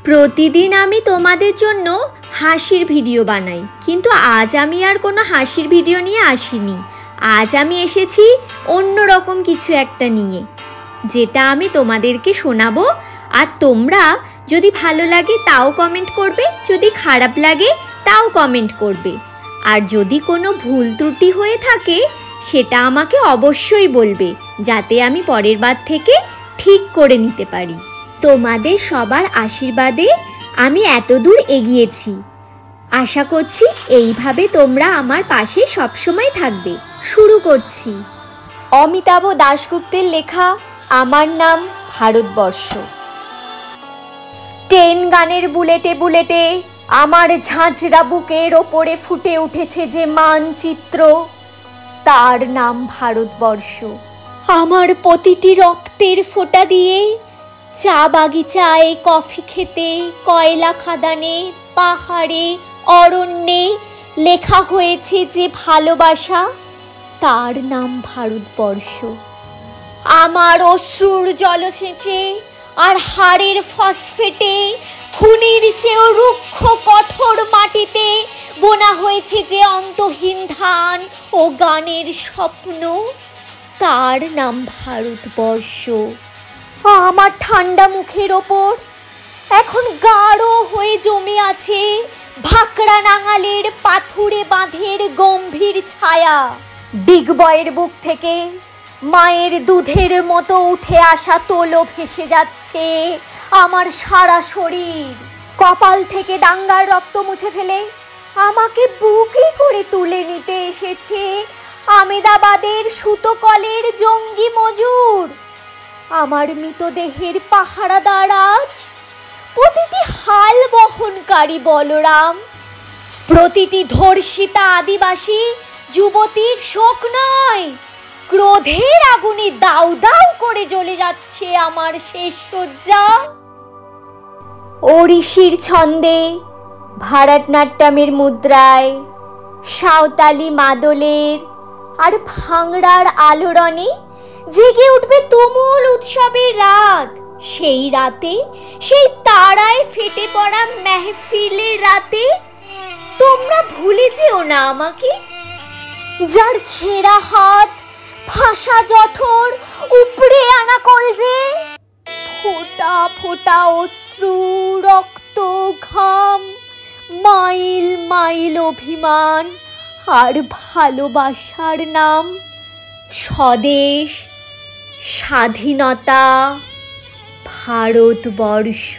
প্রতিদিন আমি তোমাদের জন্য হাসির ভিডিও বানাই, কিন্তু আজ আমি আর কোনো হাসির ভিডিও নিয়ে আসিনি। আজ আমি এসেছি অন্যরকম কিছু একটা নিয়ে, যেটা আমি তোমাদেরকে শোনাবো। আর তোমরা যদি ভালো লাগে তাও কমেন্ট করবে, যদি খারাপ লাগে তাও কমেন্ট করবে। আর যদি কোনো ভুল ত্রুটি হয়ে থাকে সেটা আমাকে অবশ্যই বলবে, যাতে আমি পরের বার থেকে ঠিক করে নিতে পারি। তোমাদের সবার আশীর্বাদে আমি এত দূর এগিয়েছি। আশা করছি এইভাবে তোমরা আমার পাশে সবসময় থাকবে। শুরু করছি। অমিতাভ দাশগুপ্তের লেখা আমার নাম ভারতবর্ষ। ট্রেন গানের বুলেটে বুলেটে আমার ঝাঁঝরা বুকের ওপরে ফুটে উঠেছে যে মানচিত্র, তার নাম ভারতবর্ষ। আমার প্রতিটি রক্তের ফোঁটা দিয়ে চা বাগিচায়, কফি খেতে, কয়লা খাদানে, পাহাড়ে, অরণ্যে লেখা হয়েছে যে ভালোবাসা, তার নাম ভারতবর্ষ। আমার অশ্রুর জলসেচে আর হাড়ের ফসফেটে খুনির চেয়েও রুক্ষ কঠোর মাটিতে বোনা হয়েছে যে অন্তহীন ধান ও গানের স্বপ্ন, তার নাম ভারতবর্ষ। আমার ঠান্ডা মুখের ওপর এখন গাঢ় হয়ে জমে আছে ভাকড়া নাঙালের পাথুরে বাঁধের গম্ভীর ছায়া। ডিগবয়ের বুক থেকে মায়ের দুধের মতো উঠে আসা তোলো ভেসে যাচ্ছে আমার সারা শরীর। কপাল থেকে দাঙ্গার রক্ত মুছে ফেলে আমাকে বুকে করে তুলে নিতে এসেছে আমেদাবাদের সুতোকলের জঙ্গি মজুর। আমার মৃতদেহের পাহারাদার আজ প্রতিটি হাল বহনকারী বলরাম, প্রতিটি ধর্ষিতা আদিবাসী যুবতীর শোক নয়, ক্রোধের আগুনে দাউ দাউ করে জ্বলে যাচ্ছে আমার শেষ শয্যা। ওড়িশির ছন্দে, ভারতনাট্যমের মুদ্রায়, সাঁওতালি মাদলের আর ভাংড়ার আলোড়নে জেগে উঠবে তুমুল উৎসবের রাত। সেই রাতে, সেই তারায় ফেটে পড়া মেহফিলের রাতে তোমরা ভুলে যেও না আমাকে, যার ছেঁড়া হাত, ফাঁসা জঠর, উপড়ে আনা কলজে, ফোঁটা ফোঁটা অশ্রু, রক্ত, ঘাম, মাইল মাইল অভিমান আর ভালোবাসার নাম স্বদেশ, স্বাধীনতা, ভারতবর্ষ।